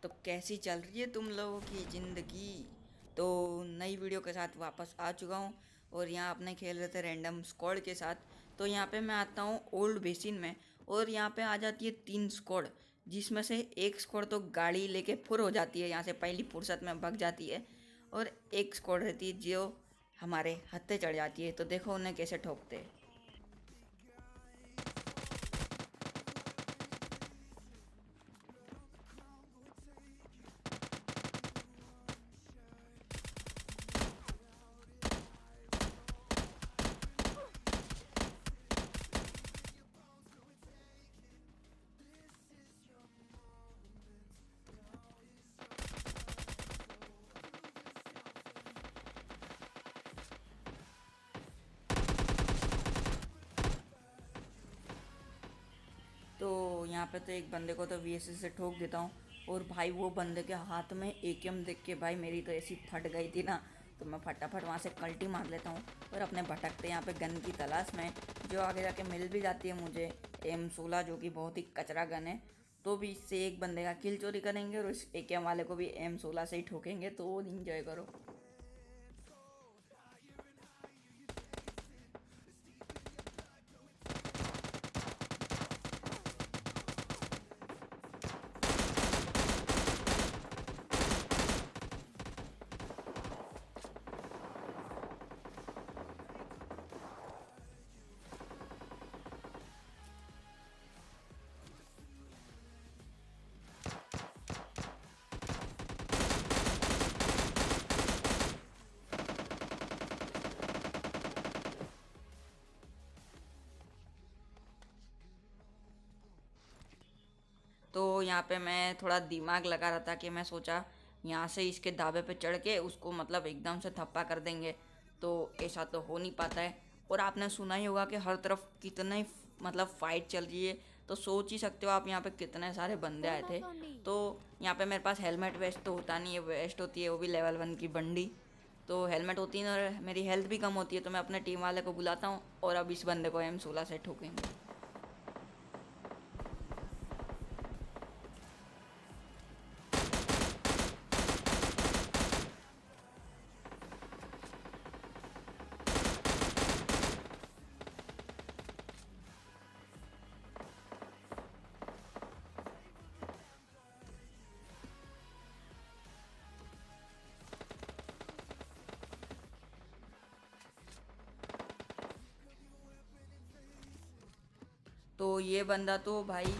तो कैसी चल रही है तुम लोगों की ज़िंदगी। तो नई वीडियो के साथ वापस आ चुका हूँ। और यहाँ अपने खेल रहे थे रैंडम स्क्वाड के साथ। तो यहाँ पे मैं आता हूँ ओल्ड बेसिन में, और यहाँ पे आ जाती है 3 स्क्वाड, जिसमें से एक स्क्वाड तो गाड़ी लेके फुर हो जाती है, यहाँ से पहली फुर्सत में भाग जाती है। और एक स्क्वाड रहती है जो हमारे हत्थे चढ़ जाती है। तो देखो उन्हें कैसे ठोकते हैं। तो यहाँ पे तो एक बंदे को तो वीएसएस से ठोक देता हूँ। और भाई वो बंदे के हाथ में एकेएम देख के भाई मेरी तो ऐसी फट गई थी ना। तो मैं फटाफट वहाँ से कल्टी मार लेता हूँ और अपने भटकते यहाँ पे गन की तलाश में, जो आगे जाके मिल भी जाती है मुझे, M16, जो कि बहुत ही कचरा गन है। तो भी इससे एक बंदे का किल चोरी करेंगे और उस एकेएम वाले को भी M16 से ही ठोकेंगे। तो इन्जॉय करो। तो यहाँ पे मैं थोड़ा दिमाग लगा रहा था कि मैं सोचा यहाँ से इसके ढाबे पे चढ़ के उसको मतलब एकदम से थप्पा कर देंगे। तो ऐसा तो हो नहीं पाता है। और आपने सुना ही होगा कि हर तरफ कितने मतलब फाइट चल रही है। तो सोच ही सकते हो आप यहाँ पे कितने सारे बंदे आए थे। तो यहाँ पे मेरे पास हेलमेट वेस्ट तो होता नहीं है, वेस्ट होती है वो भी लेवल 1 की बंडी। तो हेलमेट होती है और मेरी हेल्थ भी कम होती है। तो मैं अपने टीम वाले को बुलाता हूँ और अब इस बंदे को M16 से ठोकेंगे। तो ये बंदा तो भाई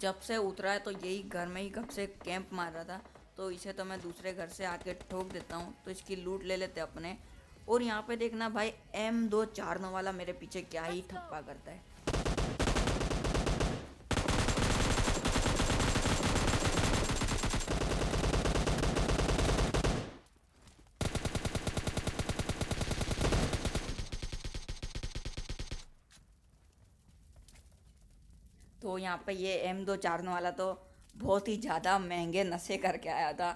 जब से उतरा है तो यही घर में ही कब से कैंप मार रहा था। तो इसे तो मैं दूसरे घर से आके ठोक देता हूँ, तो इसकी लूट ले लेते अपने। और यहाँ पे देखना भाई, M249 वाला मेरे पीछे क्या ही ठप्पा करता है। तो यहाँ पे ये M249 वाला तो बहुत ही ज़्यादा महंगे नशे करके आया था।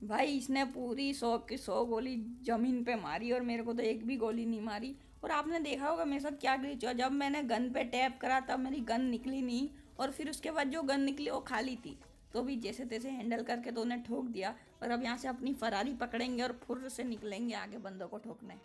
भाई इसने पूरी 100 की 100 गोली ज़मीन पे मारी और मेरे को तो एक भी गोली नहीं मारी। और आपने देखा होगा मेरे साथ क्या ग्लिच हुआ, जब मैंने गन पे टैप करा तब मेरी गन निकली नहीं, और फिर उसके बाद जो गन निकली वो खाली थी। तो भी जैसे तैसे हैंडल करके तो उन्हें ठोक दिया। और अब यहाँ से अपनी फरारी पकड़ेंगे और फुर्र से निकलेंगे आगे बंदों को ठोकने।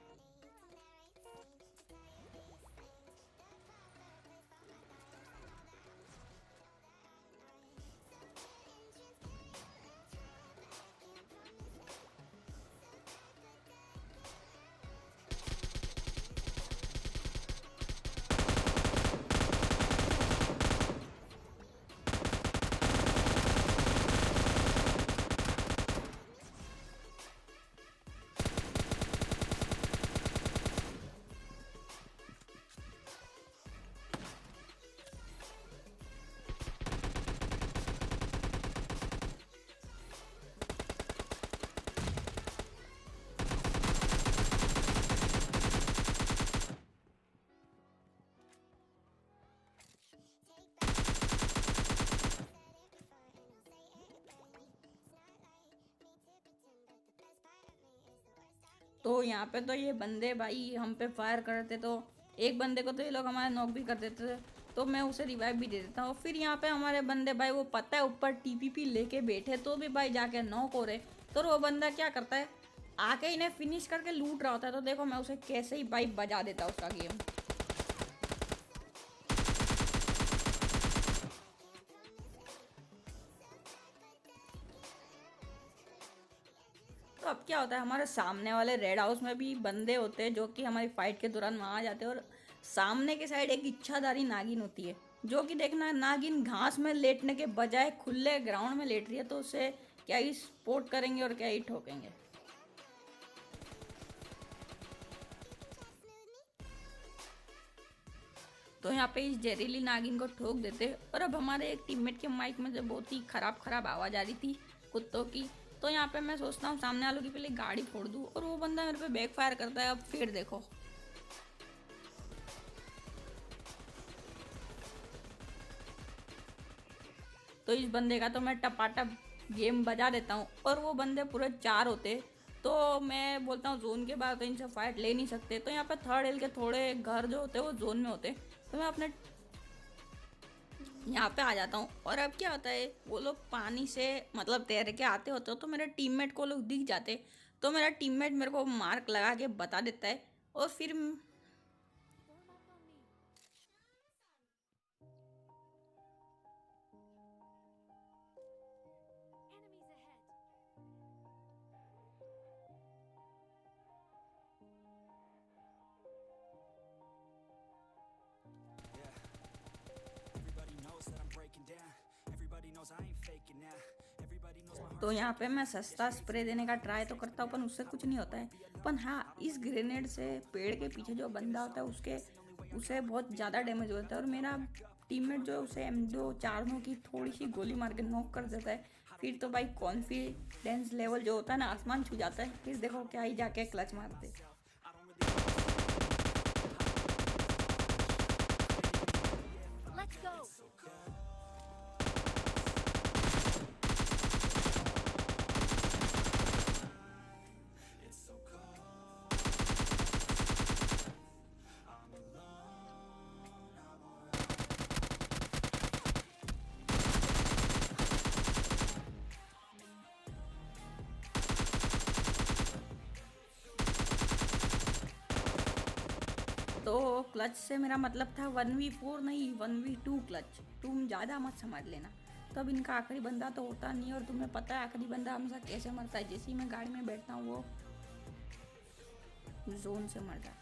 तो यहाँ पे तो ये बंदे भाई हम पे फायर कर रहे थे। तो एक बंदे को तो ये लोग हमारे नॉक भी कर देते थे। तो मैं उसे रिवाइव भी दे देता हूँ। फिर यहाँ पे हमारे बंदे भाई वो पता है ऊपर टीपीपी लेके बैठे तो भी भाई जाके नॉक हो रहे, तो वो बंदा क्या करता है आके इन्हें फिनिश करके लूट रहा होता है। तो देखो मैं उसे कैसे ही भाई बजा देता उसका गेम। तो अब क्या होता है हमारे सामने वाले रेड हाउस में भी बंदे होते हैं जो कि हमारी फाइट के दौरान वहाँ आ जाते हैं। और सामने के साइड एक इच्छाधारी नागिन होती है जो कि देखना नागिन घास में लेटने के बजाय खुले ग्राउंड में लेट रही है, तो उसे क्या ही सपोर्ट करेंगे और क्या ही ठोकेंगे। तो यहाँ पे इस जहरीली नागिन को ठोक देते। और अब हमारे एक टीममेट के माइक में जो बहुत ही खराब खराब आवाज़ आ रही थी कुत्तों की, तो यहाँ पे मैं सोचता हूँ सामने वालों की पहले गाड़ी फोड़ दूँ, और वो बंदा मेरे पे बैक फायर करता है। अब फिर देखो तो इस बंदे का तो मैं टपाटप गेम बजा देता हूँ। और वो बंदे पूरे 4 होते, तो मैं बोलता हूँ जोन के बाद तो इनसे फाइट ले नहीं सकते। तो यहाँ पे थर्ड हिल के थोड़े घर जो होते हैं वो जोन में होते, तो मैं अपने यहाँ पे आ जाता हूँ। और अब क्या होता है वो लोग पानी से मतलब तैर के आते होते हो, तो मेरे टीममेट को लोग दिख जाते, तो मेरा टीममेट मेरे को मार्क लगा के बता देता है। और फिर तो यहाँ पे मैं सस्ता स्प्रे देने का ट्राई तो करता हूँ, पर उससे कुछ नहीं होता है। पर हाँ इस ग्रेनेड से पेड़ के पीछे जो बंदा होता है उसके उसे बहुत ज़्यादा डैमेज होता है। और मेरा टीममेट जो है उसे M2 4 की थोड़ी सी गोली मार के नॉक कर देता है। फिर तो भाई कॉन्फिडेंस लेवल जो होता है ना आसमान छू जाता है। फिर देखो क्या ही जाके क्लच मारते। Let's go! तो क्लच से मेरा मतलब था 1v4 नहीं 1v2 क्लच, तुम ज़्यादा मत समझ लेना। तब इनका आखिरी बंदा तो होता नहीं, और तुम्हें पता है आखिरी बंदा हमेशा कैसे मरता है, जैसे ही मैं गाड़ी में बैठता हूँ वो जोन से मर जाता है।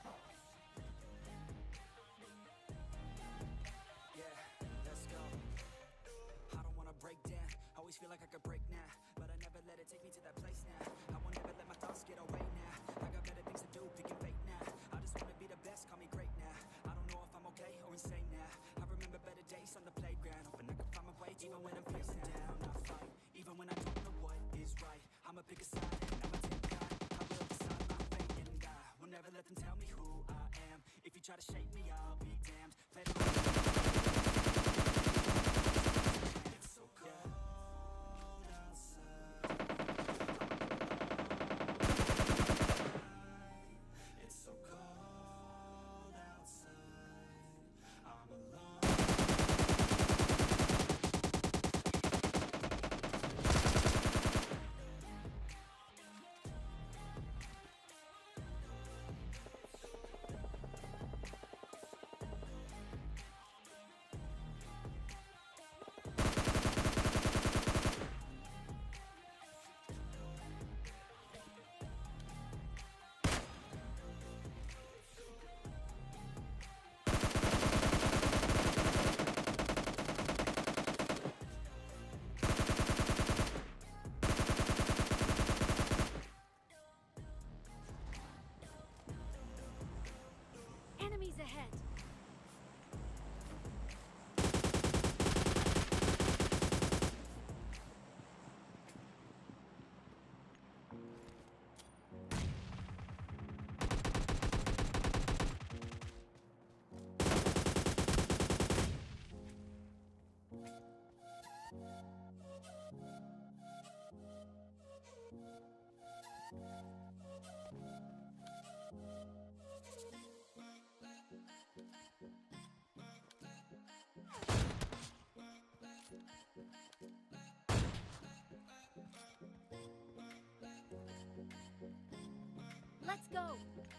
Let's go.